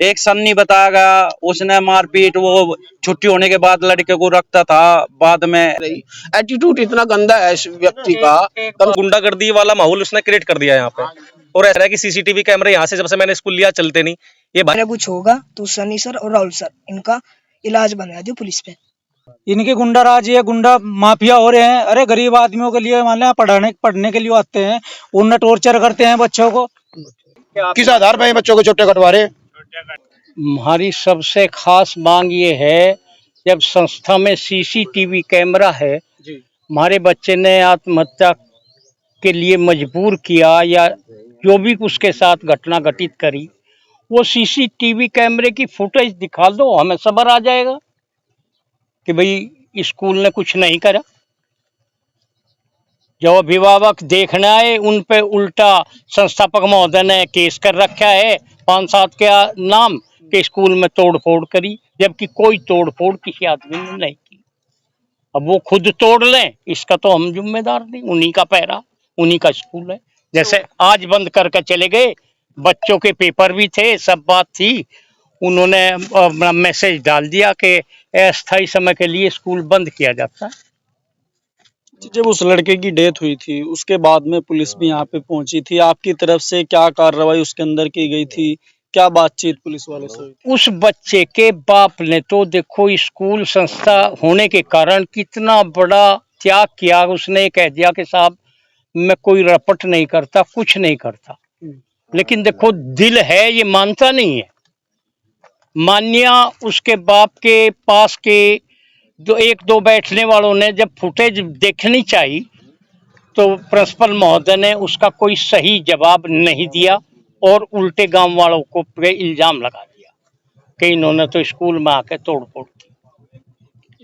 एक सन्नी बताएगा, उसने मारपीट वो छुट्टी होने के बाद लड़के को रखता था, बाद में एटीट्यूड इतना गंदा है इस व्यक्ति का। गुंडागर्दी वाला माहौल उसने क्रिएट कर दिया यहाँ पे। और ऐसा है कि सीसीटीवी कैमरे यहाँ से जब से मैंने स्कूल लिया चलते नहीं। ये अगर कुछ होगा तो सनी सर और राहुल सर इनका इलाज बनवा दो पुलिस पे। इनके गुंडा राज, ये गुंडा माफिया हो रहे हैं। अरे गरीब आदमियों के लिए मान लें पढ़ने के लिए आते हैं, उन्हें टॉर्चर करते हैं बच्चों को। किस आधार पर बच्चों को चोटे कटवा रहे? हमारी सबसे खास मांग ये है, जब संस्था में सीसीटीवी कैमरा है, हमारे बच्चे ने आत्महत्या के लिए मजबूर किया या जो भी उसके साथ घटना घटित करी, वो सीसीटीवी कैमरे की फुटेज दिखा दो, हमें सब्र आ जाएगा कि भाई स्कूल ने कुछ नहीं करा। जो अभिभावक देखने आए उन पे उल्टा संस्थापक महोदय ने केस कर रखा है 5-7 के नाम के स्कूल में तोड़फोड़ करी, जबकि कोई तोड़फोड़ किसी आदमी ने नहीं की। अब वो खुद तोड़ लें, इसका तो हम जिम्मेदार नहीं, उन्हीं का पैरा, उन्हीं का स्कूल है। जैसे आज बंद करके चले गए, बच्चों के पेपर भी थे, सब बात थी, उन्होंने मैसेज डाल दिया कि अस्थायी समय के लिए स्कूल बंद किया जाता है। जब उस लड़के की डेथ हुई थी उसके बाद में पुलिस भी यहाँ पे पहुंची थी, आपकी तरफ से क्या कार्रवाई उसके अंदर की गई थी, क्या बातचीत पुलिस वाले से हुई? उस बच्चे के बाप ने तो देखो स्कूल संस्था होने के कारण कितना बड़ा त्याग किया। उसने कह दिया कि साहब मैं कोई रपट नहीं करता, कुछ नहीं करता, लेकिन देखो दिल है, ये मानता नहीं है। मान्या उसके बाप के पास के एक दो बैठने वालों ने जब फुटेज देखनी चाहिए तो प्रिंसिपल महोदय ने उसका कोई सही जवाब नहीं दिया और उल्टे गांव वालों को पे इल्जाम लगा दिया कि इन्होंने तो स्कूल में आके तोड़फोड़ की।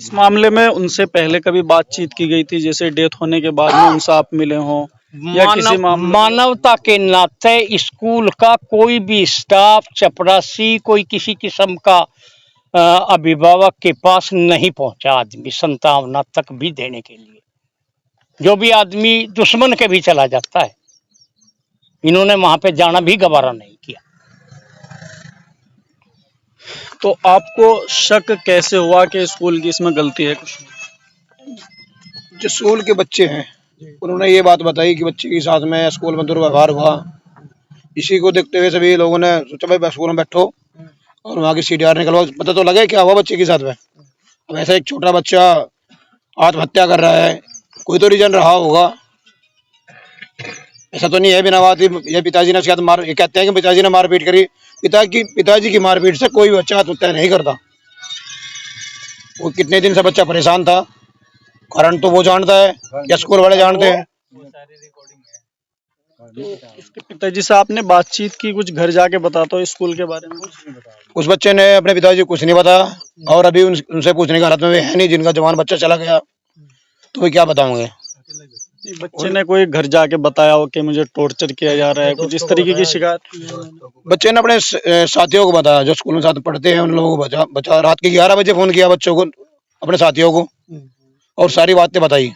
इस मामले में उनसे पहले कभी बातचीत की गई थी, जैसे डेथ होने के बाद में उनसे आप मिले हों या किसी मामले? मानवता के नाते स्कूल का कोई भी स्टाफ, चपरासी, कोई किसी किस्म का अभिभावक के पास नहीं पहुंचा आदमी संतावना तक भी देने के लिए। जो भी आदमी दुश्मन के भी चला जाता है, इन्होंने वहां पे जाना भी गवारा नहीं किया। तो आपको शक कैसे हुआ कि स्कूल की इसमें गलती है? कुछ जो स्कूल के बच्चे हैं उन्होंने ये बात बताई कि बच्चे के साथ में स्कूल में दुर्व्यवहार हुआ। इसी को देखते हुए सभी लोगों ने सोचा भाई स्कूल में बैठो और वहाँ की सीडीआर निकलवाओ, पता तो लगे क्या हुआ बच्चे के साथ में। अब ऐसा एक छोटा बच्चा आत्महत्या कर रहा है, कोई तो रीजन रहा होगा। ऐसा तो नहीं है बिना बात ये पिताजी ने शायद ये कहते हैं कि पिताजी ने मारपीट करी। पिताजी की मारपीट से कोई बच्चा आत्महत्या नहीं करता। वो कितने दिन से बच्चा परेशान था, कारण तो वो जानता है या स्कूल वाले जानते हैं। तो इसके पिताजी से आपने बातचीत की, कुछ घर जाके बताता हो स्कूल के बारे में? उस बच्चे ने अपने पिताजी को कुछ नहीं बताया और अभी उनसे पूछने का हालत में है नहीं। जिनका जवान बच्चा चला गया तो वे क्या बताओगे? बच्चे ने कोई घर जाके बताया हो कि मुझे टॉर्चर किया जा रहा है, कुछ इस तरीके की शिकायत? बच्चे ने अपने साथियों को बताया, जो स्कूल में साथ पढ़ते हैं उन लोगों को बचा। रात के 11 बजे फोन किया बच्चों को, अपने साथियों को, और सारी बातें बताई।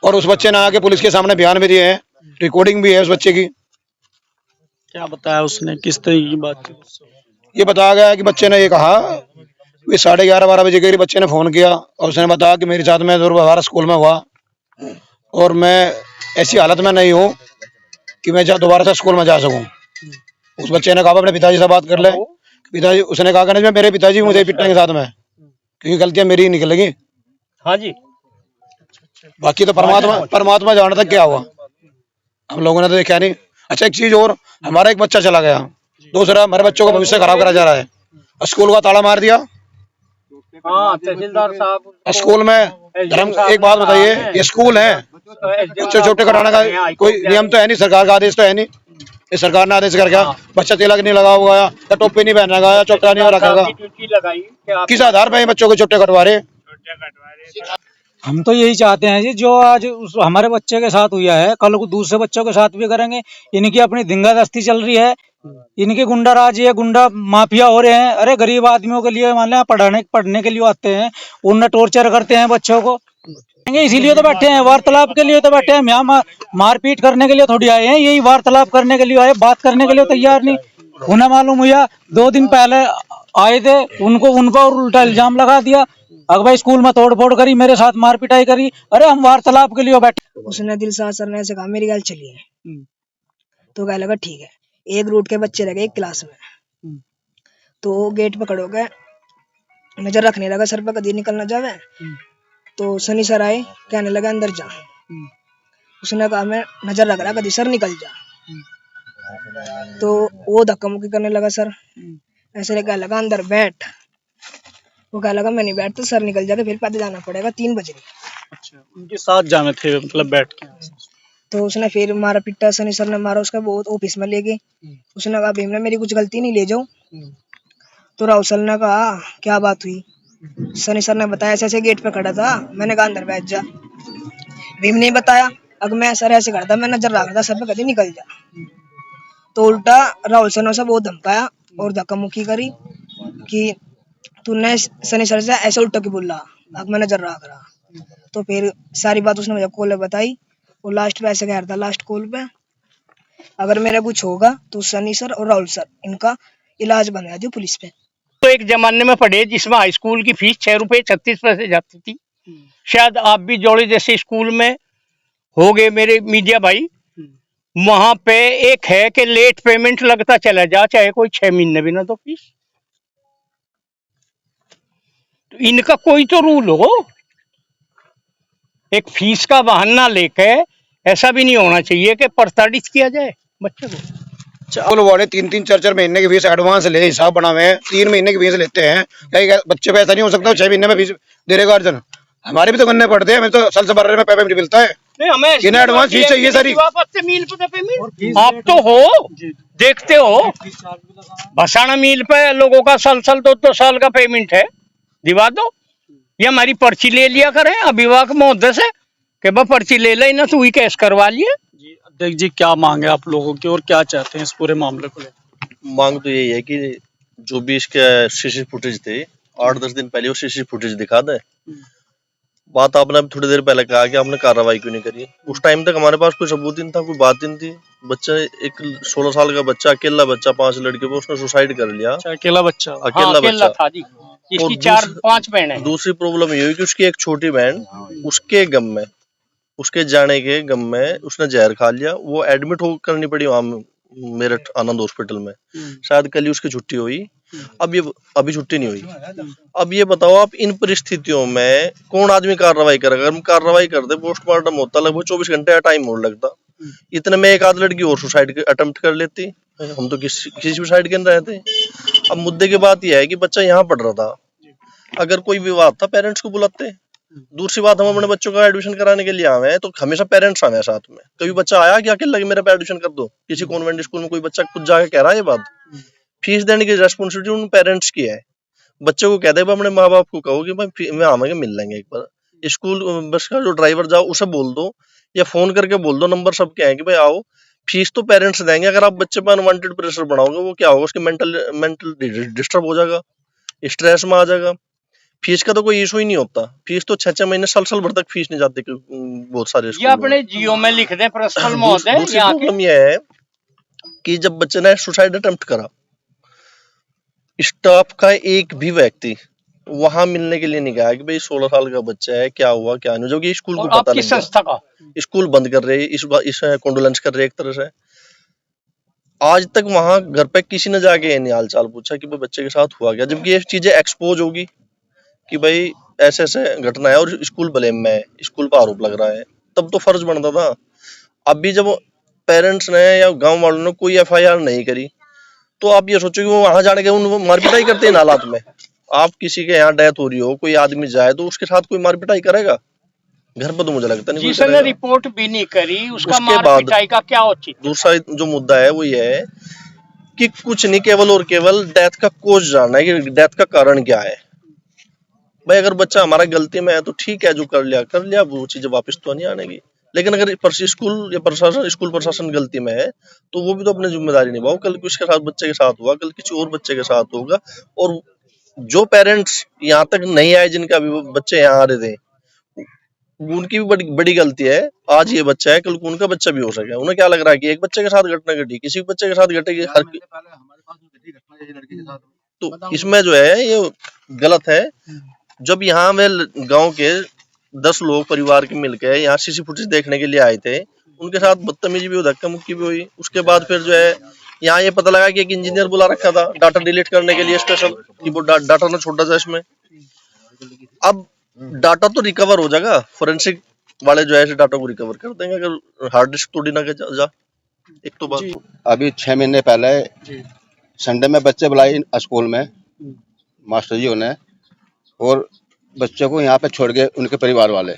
और उस बच्चे ने आके पुलिस के सामने बयान भी दिए हैं, रिकॉर्डिंग भी है उस बच्चे की। क्या बताया उसने, किस तरीके की बात? ये बताया गया कि बच्चे ने ये कहा, 11:30-12 बजे के बच्चे ने फोन किया और उसने बताया कि मेरे साथ में दुर्व्यवहार स्कूल में हुआ और मैं ऐसी हालत में नहीं हूँ कि मैं दोबारा से स्कूल में जा सकूं। उस बच्चे ने कहा अपने पिताजी से बात कर ले। पिताजी, उसने कहा कि मेरे पिताजी मुझे पिटने के साथ में, क्योंकि गलतियां मेरी ही निकलेगी। हाँ जी, बाकी तो परमात्मा जानता क्या हुआ, हम लोगों ने तो देखा नहीं। अच्छा, एक चीज और, हमारा एक बच्चा चला गया, दूसरा हमारे बच्चों का भविष्य खराब करा जा रहा है। स्कूल का ताला मार दिया। हाँ, तहसीलदार साहब स्कूल में धर्म, एक बात बताइए, ये स्कूल है, बच्चे छोटे कराने का कोई नियम तो है नहीं, सरकार का आदेश तो है नहीं। इस सरकार ने आदेश कर क्या, बच्चा तिलक नहीं लगा हुआ या टोपी नहीं पहनेगा या चोटा नहीं रखेगा, किस आधार पर बच्चों के चोटे कटवा रहे? हम तो यही चाहते हैं जी, जो आज हमारे बच्चे के साथ हुआ है, कल को दूसरे बच्चों के साथ भी करेंगे। इनकी अपनी धिंगादस्ती चल रही है, इनके गुंडा राज, ये गुंडा माफिया हो रहे हैं। अरे गरीब आदमियों के लिए मान लें पढ़ने के लिए आते हैं, उन्हें टॉर्चर करते हैं बच्चों को। इसीलिए तो बैठे हैं, वार्तालाप के लिए तो बैठे हैं। यहाँ मारपीट करने के लिए थोड़ी आए हैं, यही वार्तालाप करने के लिए आए, बात करने के लिए तैयार नहीं। उन्हें मालूम हुआ 2 दिन पहले आए थे, उनको उन पर उल्टा इल्जाम लगा दिया। अगर भाई स्कूल में तोड़ फोड़ करी, मेरे साथ मार पिटाई करी। अरे हम वार्तालाप के लिए बैठे। उसने दिलशाद सर ने ऐसे कहा मेरी गल चलिए, तो कह लगा ठीक है। एक रूट के बच्चे रह गए एक क्लास में, तो गेट पकड़ोगे, नजर रखने लगा सर पे कभी निकल ना जावे। तो सनी सर आए, कहने लगा अंदर जा। उसने कहा मैं नजर रख रहा कभी सर निकल जा। तो वो धक्का मुक्की करने लगा सर, ऐसे कह लगा अंदर बैठ। वो कह लगा मैं नहीं बैठता, सर निकल जाके फिर पैदल जाना पड़ेगा 3 बजे। अच्छा, उनके साथ जाने थे मतलब बैठ के? तो उसने फिर मारा पिट्टा, सनी सर ने मारा उसका बहुत, ऑफिस में ले गए। उसने कहा भीम ने मेरी कुछ गलती नहीं, ले जाओ। तो राहुल सर ने कहा क्या बात हुई? सनी सर ने बताया ऐसे ऐसे गेट पे खड़ा था, मैंने कहा अंदर बैठ जा। भीम ने बताया अगर मैं सर ऐसे खड़ा था, मैं नजर रख रहा था सर पे कभी निकल जा। तो उल्टा राहुल सर ने उसे बहुत धमकाया और धक्का मुक्की करी कि तूने सनी सर से ऐसे उल्टा क्यों बोला, अब मैं नजर रख रहा। तो फिर सारी बात उसने मुझे कॉल बताई और लास्ट पे ऐसे कह रहा था, लास्ट कॉल पे अगर मेरा कुछ होगा तो सनी सर और राहुल सर इनका इलाज बनवा दो पुलिस पे। तो एक जमाने में पढ़े जिसमें हाई स्कूल की फीस 6 रुपए 36 पैसे जाती थी। शायद आप भी जोड़े जैसे स्कूल में हो गए मेरे मीडिया भाई, वहां पे एक है कि लेट पेमेंट लगता चला जा, चाहे कोई 6 महीने भी ना तो फीस। तो इनका कोई तो रूल हो, एक फीस का बहाना लेके ऐसा भी नहीं होना चाहिए कि प्रताड़ित किया जाए बच्चे को। स्कूल वाले 3-3 4-4 महीने की फीस एडवांस ले हिसाब बनावे हैं, 3 महीने की फीस लेते हैं। क्या बच्चे पे ऐसा नहीं हो सकता 6 महीने में फीस दे रहे गार्जियन? हमारे भी तो करने पड़ते हैं, हमें तो साल से भरने में पैसा मिलता है। नहीं, हमें इन्हें एडवांस फीस चाहिए सारी। वापस से मील पे पेमेंट आप तो हो, देखते हो भसाना मील पे लोगों का साल 2 साल का पेमेंट है, दिवा दो। ये हमारी पर्ची ले लिया करें अभिभावक महोदय से कि वह पर्ची ले ले ना, तो वही कैश करवा लिए। जी अध्यक्ष जी, क्या मांग है आप लोगों की और क्या चाहते हैं इस पूरे मामले को लेकर? मांग तो यही है कि जो भी इसके सीसी फुटेज थे 8-10 दिन पहले वो सीसी फुटेज दिखा दे। बात आपने अभी थोड़ी देर पहले कहा कि आपने कार्रवाई क्यों नहीं करी। उस टाइम तक हमारे पास कोई सबूत नहीं था, कोई बात नहीं थी। बच्चा एक 16 साल का बच्चा, अकेला बच्चा, 5 लड़के पे उसने सुसाइड कर लिया। अकेला बच्चा? अकेला बच्चा था जी, इसकी 4-5 बहन है। दूसरी प्रॉब्लम ये हुई कि उसकी एक छोटी बहन उसके गम में, उसके जाने के गम में उसने जहर खा लिया। वो एडमिट हो करनी पड़ी वहां मेरठ आनंद हॉस्पिटल में। शायद कल ही उसकी छुट्टी हुई, अब ये अभी छुट्टी नहीं हुई। अब ये बताओ आप इन परिस्थितियों में कौन आदमी कार्रवाई करेगा? अगर हम कार्रवाई करते, पोस्टमार्टम होता, लगभग 24 घंटे का टाइम और लगता। इतने में एक आध लड़की और सुसाइड अटेम्प्ट कर लेती। हम तो किसी भी साइड के अंदर रहते। अब मुद्दे की बात यह है कि बच्चा यहाँ पढ़ रहा था, अगर कोई विवाद था पेरेंट्स को बुलाते। दूसरी बात, हम अपने बच्चों का एडमिशन कराने के लिए आए हैं तो हमेशा पेरेंट्स आए हैं साथ में। कभी बच्चा आया कि अकेले मेरा पे एडमिशन कर दो? किसी कॉन्वेंट स्कूल में कोई बच्चा खुद जाके कह रहा है ये बात? फीस देने की रेस्पॉन्सिबिलिटी उन पेरेंट्स की है। बच्चे को कह दे, अपने माँ बाप को कहो कि भाई मैं आवांगे, मिल लेंगे एक बार। स्कूल बस का जो ड्राइवर जाओ उसे बोल दो या फोन करके बोल दो, नंबर सबके हैं कि भाई आओ। फीस तो पेरेंट्स देंगे। अगर आप बच्चे पर अनवांटेड प्रेशर बढ़ाओगे, वो क्या होगा, उसकी मेंटल डिस्टर्ब हो जाएगा, स्ट्रेस में आ जाएगा। फीस का तो कोई इशू ही नहीं होता। फीस तो 6-6 महीने साल भर तक फीस नहीं जाती बहुत सारे ये अपने जियो में लिख दें पर्सनल महोदय। दूसरी प्रॉब्लम यह है कि जब बच्चे ने सुसाइड अटेम्प्ट करा, स्टाफ का एक भी व्यक्ति वहां मिलने के लिए नहीं गया कि भाई 16 साल का बच्चा है, क्या हुआ क्या नहीं, जो कि स्कूल को पता नहीं। संस्था का स्कूल बंद कर रहे, इस कॉन्डोलेंस कर रहे एक तरह से। आज तक वहां घर पे किसी ने जाके ये नहीं हाल चाल पूछा कि भाई बच्चे के साथ हुआ क्या, जबकि ये चीजें एक्सपोज होगी कि भाई ऐसे ऐसे घटना है और स्कूल ब्लेम में है, स्कूल पर आरोप लग रहा है, तब तो फर्ज बनता था। अभी जब पेरेंट्स ने या गांव वालों ने कोई एफआईआर नहीं करी, तो आप ये सोचो कि वो वहां जाने के उन मारपिटाई करते हैं इन हालात में। आप किसी के यहाँ डेथ हो रही हो, कोई आदमी जाए तो उसके साथ कोई मारपिटाई करेगा? घर पर तो मुझे लगता नहीं। जिसने रिपोर्ट भी नहीं करी उसका मारपिटाई का क्या उचित? दूसरा जो मुद्दा है वो ये है कि कुछ नहीं, केवल और केवल डेथ का कोज जानना है कि डेथ का कारण क्या है। भाई अगर बच्चा हमारा गलती में है तो ठीक है, जो कर लिया, वो चीजें वापस तो नहीं आने की। लेकिन अगर स्कूल प्रशासन गलती में है तो वो भी तो अपनी जिम्मेदारी निभाओ। कल किसके साथ बच्चे के साथ हुआ, कल किसी और बच्चे के साथ होगा। और जो पेरेंट्स यहाँ तक नहीं आए, जिनका अभी बच्चे यहाँ आ रहे थे, उनकी भी बड़ी गलती है। आज ये बच्चा है, कल उनका बच्चा भी हो सके। उन्हें क्या लग रहा है कि एक बच्चे के साथ घटना घटी, किसी बच्चे के साथ घटेगी? तो इसमें जो है ये गलत है। जब यहाँ में गांव के 10 लोग परिवार के मिलकर यहाँ सीसी फुटेज देखने के लिए आए थे, उनके साथ बदतमीजी भी हुई, धक्का मुक्की भी हुई। उसके बाद फिर जो है यहाँ ये पता लगा कि एक इंजीनियर बुला रखा था डाटा डिलीट करने के लिए स्पेशल, कि वो डाटा ना छोड़ा जाए इसमें। अब डाटा तो रिकवर हो जाएगा, फोरेंसिक वाले जो है डाटा को रिकवर कर देंगे, अगर हार्ड डिस्क तोड़ी ना जा। एक तो बात अभी 6 महीने पहले संडे में बच्चे बुलाए स्कूल में मास्टर जी ने, और बच्चों को यहाँ पे छोड़ गए उनके परिवार वाले।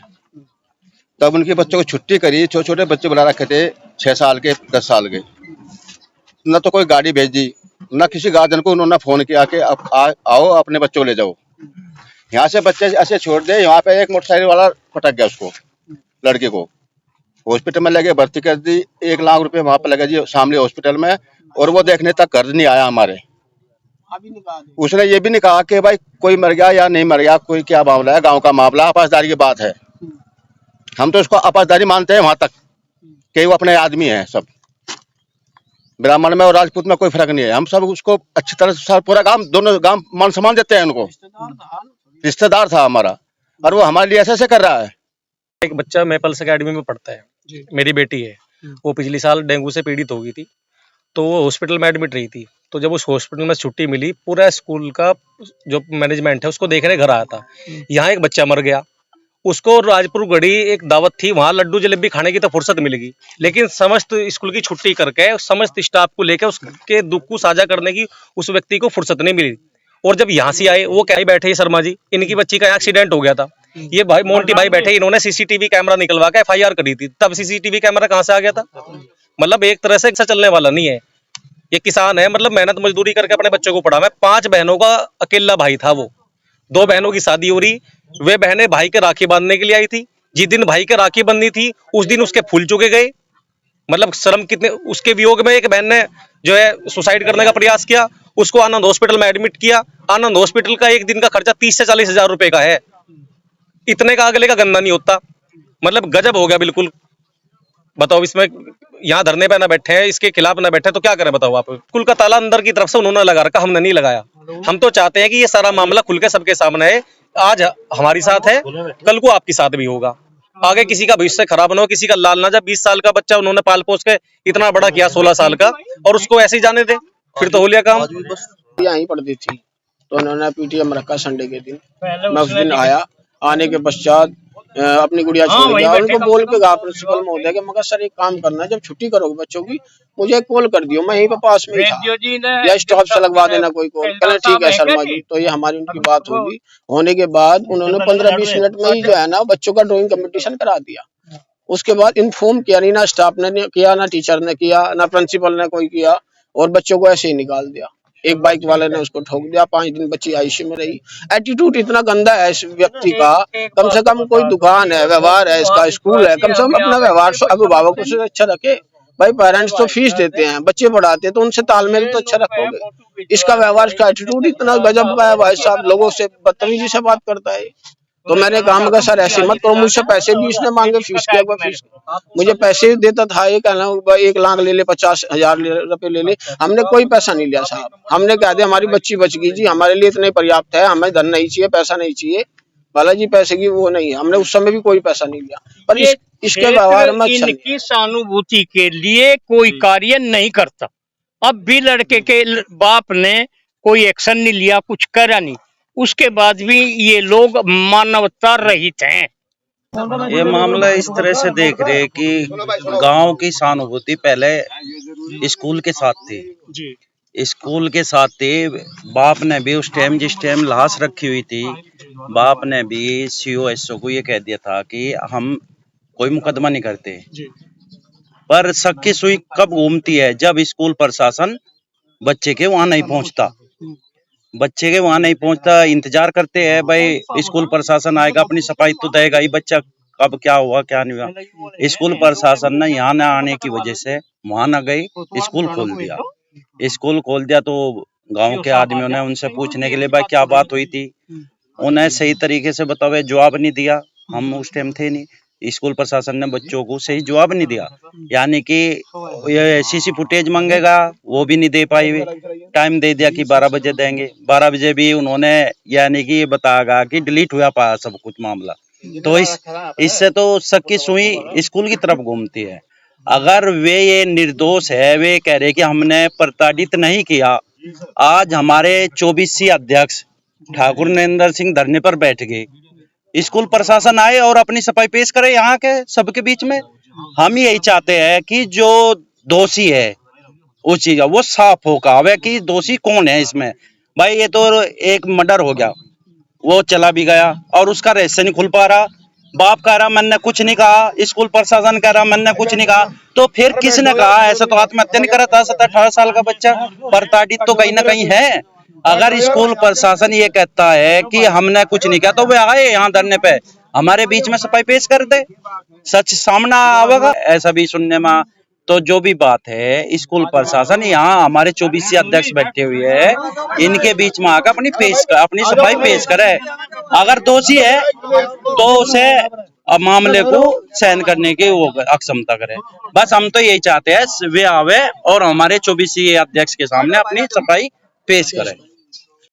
तब उनके बच्चों को छुट्टी करी, छोटे छोटे बच्चे बुला रखे थे 6 साल के 10 साल के। न तो कोई गाड़ी भेज दी, न किसी गार्जियन को उन्होंने फोन किया कि अब आओ अपने बच्चों को ले जाओ। यहाँ से बच्चे ऐसे छोड़ दे, यहाँ पे एक मोटरसाइकिल वाला पटक गया उसको, लड़के को हॉस्पिटल में लगे, भर्ती कर दी। 1 लाख रुपए वहां पे लगे जी सामने हॉस्पिटल में, और वो देखने तक घर नहीं आया हमारे। उसने ये भी नहीं कहा कि भाई कोई मर गया या नहीं मर गया, कोई क्या मामला है, गांव का मामला, आपासदारी की बात है। हम तो उसको आपासदारी मानते हैं वहां तक कि वो अपने आदमी है। सब ब्राह्मण में और राजपूत में कोई फर्क नहीं है, हम सब उसको अच्छी तरह से, पूरा गांव, दोनों गांव मान सम्मान देते हैं उनको। रिश्तेदार था हमारा, और वो हमारे लिए ऐसे कर रहा है। एक बच्चा मैपल्स अकेडमी में पढ़ता है, मेरी बेटी है, वो पिछले साल डेंगू से पीड़ित हो गई थी, तो वो हॉस्पिटल में एडमिट रही थी। तो जब उस हॉस्पिटल में छुट्टी मिली, पूरा स्कूल का जो मैनेजमेंट है उसको देखने घर आया था। यहाँ एक बच्चा मर गया, उसको राजपुर गढ़ी एक दावत थी, वहाँ लड्डू जलेबी खाने की तो फुर्सत मिलेगी, लेकिन समस्त स्कूल की छुट्टी करके समस्त स्टाफ को लेकर उसके दुख को साझा करने की उस व्यक्ति को फुर्सत नहीं मिली। और जब यहाँ से आए, वो क्या ही बैठे शर्मा जी, इनकी बच्ची का एक्सीडेंट हो गया था, ये भाई मोंटी भाई बैठे, इन्होंने सीसीटीवी कैमरा निकलवा के FIR करी थी। तब सीसीटीवी कैमरा कहाँ से आ गया था? मतलब एक तरह से ऐसा चलने वाला नहीं है। ये किसान है, मतलब मेहनत मजदूरी करके अपने बच्चों को पढ़ा। मैं 5 बहनों का अकेला भाई था, वो 2 बहनों की शादी हो रही, वे बहनें भाई के राखी बांधने के लिए आई थी। जिस दिन भाई के राखी बंधनी थी उस दिन उसके फूल चुके गए। मतलब शर्म कितने। उसके वियोग में एक बहन ने जो है सुसाइड करने का प्रयास किया, उसको आनंद हॉस्पिटल में एडमिट किया। आनंद हॉस्पिटल का एक दिन का खर्चा 30 से 40 हजार रुपए का है। इतने का अगले का गंदा नहीं होता। मतलब गजब हो गया बिल्कुल। बताओ, इसमें यहाँ धरने पे ना बैठे हैं, इसके खिलाफ ना बैठे तो क्या करें बताओ आप। स्कूल का ताला अंदर की तरफ से उन्होंने लगा रखा, हमने नहीं लगाया। हम तो चाहते हैं कि ये सारा मामला खुल के सबके सामने है। आज हमारी साथ है, कल को आपके साथ भी होगा। आगे किसी का भविष्य खराब ना हो, किसी का लाल ना। जब 20 साल का बच्चा उन्होंने पाल पोस के इतना बड़ा किया 16 साल का, और उसको ऐसे ही जाने दे, फिर तो हो लिया काम। यहीं पढ़ती थी तो उन्होंने PTM रखा संडे के दिन। मैं उस दिन आया, आने के पश्चात अपनी गुड़िया छोड़ गया। उनको बोल के कहा प्रिंसिपल महोदय के, मगर सर एक काम करना है, जब छुट्टी करोगे बच्चों की मुझे कॉल कर दियो, मैं यहीं पे पास में था, या स्टॉप से लगवा देना कोई कॉल। कहना ठीक है शर्मा जी। तो ये हमारी उनकी बात होगी। होने के बाद उन्होंने 15-20 मिनट में ही जो है ना बच्चों का ड्राइंग कंपटीशन करा दिया। उसके बाद इन्फॉर्म किया नहीं, ना स्टाफ ने किया, ना टीचर ने किया, ना प्रिंसिपल ने कोई किया, और बच्चों को ऐसे ही निकाल दिया। एक बाइक वाले ने उसको ठोक दिया। 5 दिन बच्ची आईसीयू में रही। एटीट्यूड इतना गंदा है इस व्यक्ति का। कम से कम कोई दुकान है, व्यवहार है, इसका स्कूल है, कम से कम अपना व्यवहार अभिभावकों से अच्छा रखे। भाई पेरेंट्स तो फीस देते हैं, बच्चे पढ़ाते हैं, तो उनसे तालमेल तो अच्छा रखोगे। इसका व्यवहार, इसका एटीट्यूड इतना गजब का है भाई साहब, लोगों से बदतमीजी से बात करता है। तो मैंने कहा मगर सर ऐसे मत करो। मुझसे पैसे भी इसने मांगे, फीस किया फीस। मुझे पैसे देता था, ये कहना 1 लाख ले ले, 50,000 रुपए ले ले। हमने कोई पैसा नहीं लिया साहब। हमने कह दिया हमारी बच्ची बच गई जी, हमारे लिए इतने पर्याप्त है, हमें धन नहीं चाहिए, पैसा नहीं चाहिए। बालाजी पैसे की वो नहीं है, हमने उस समय भी कोई पैसा नहीं लिया। पर इसके व्यवहार में इनकी सहानुभूति के लिए कोई कार्य नहीं करता। अब भी लड़के के बाप ने कोई एक्शन नहीं लिया, कुछ करा नहीं, उसके बाद भी ये लोग मानवता रहित हैं। ये मामला इस तरह से देख रहे कि गांव की सहानुभूति पहले स्कूल के साथ थी। स्कूल के साथ थी। बाप ने भी उस टाइम, जिस टाइम लाश रखी हुई थी, बाप ने भी CO SO को ये कह दिया था कि हम कोई मुकदमा नहीं करते। पर शक की सुई कब घूमती है? जब स्कूल प्रशासन बच्चे के वहां नहीं पहुंचता। बच्चे के वहां नहीं पहुंचता, इंतजार करते हैं भाई स्कूल प्रशासन आएगा, अपनी सफाई तो देगा ही, बच्चा कब क्या हुआ क्या नहीं हुआ। स्कूल प्रशासन ने यहाँ न आने की वजह से वहां न गई, स्कूल खोल दिया। स्कूल खोल दिया तो गांव के आदमियों ने उनसे पूछने के लिए भाई क्या बात हुई थी, उन्हें सही तरीके से बतावे जवाब नहीं दिया। हम उस टाइम थे नहीं, स्कूल प्रशासन ने बच्चों को सही जवाब नहीं दिया, यानी कि ये सीसी फुटेज मांगेगा वो भी नहीं दे पाई। टाइम दे दिया कि 12 बजे देंगे, 12 बजे भी उन्होंने यानी कि बताया कि डिलीट हुआ पाया सब कुछ मामला। तो इससे तो शक की सुई स्कूल की तरफ घूमती है। अगर वे ये निर्दोष है, वे कह रहे कि हमने प्रताड़ित नहीं किया। आज हमारे 24 अध्यक्ष ठाकुर नरेंद्र सिंह धरने पर बैठ गए, स्कूल प्रशासन आए और अपनी सफाई पेश करे यहाँ के सबके बीच में। हम यही चाहते हैं कि जो दोषी है उस चीज वो साफ हो कावे कि दोषी कौन है इसमें। भाई ये तो एक मर्डर हो गया, वो चला भी गया और उसका रहस्य नहीं खुल पा रहा। बाप कह रहा मैंने कुछ नहीं कहा, स्कूल प्रशासन कह रहा मैंने कुछ नहीं कहा, तो फिर किसने कहा? ऐसा तो आत्महत्या नहीं करा था 17-18 साल का बच्चा, प्रताड़ित तो कहीं ना कहीं है। अगर स्कूल प्रशासन ये कहता है कि हमने कुछ नहीं किया तो वे आए यहाँ धरने पे, हमारे बीच में सफाई पेश कर दे, सच सामना आवेगा। ऐसा भी सुनने में तो जो भी बात है, स्कूल प्रशासन यहाँ हमारे 24 अध्यक्ष बैठे हुए हैं, इनके बीच में आकर अपनी सफाई पेश करे। अगर दोषी है तो उसे मामले को सहन करने की वो अक्षमता करे। बस हम तो यही चाहते हैं वे आवे और हमारे 24 अध्यक्ष के सामने अपनी सफाई पेश करें।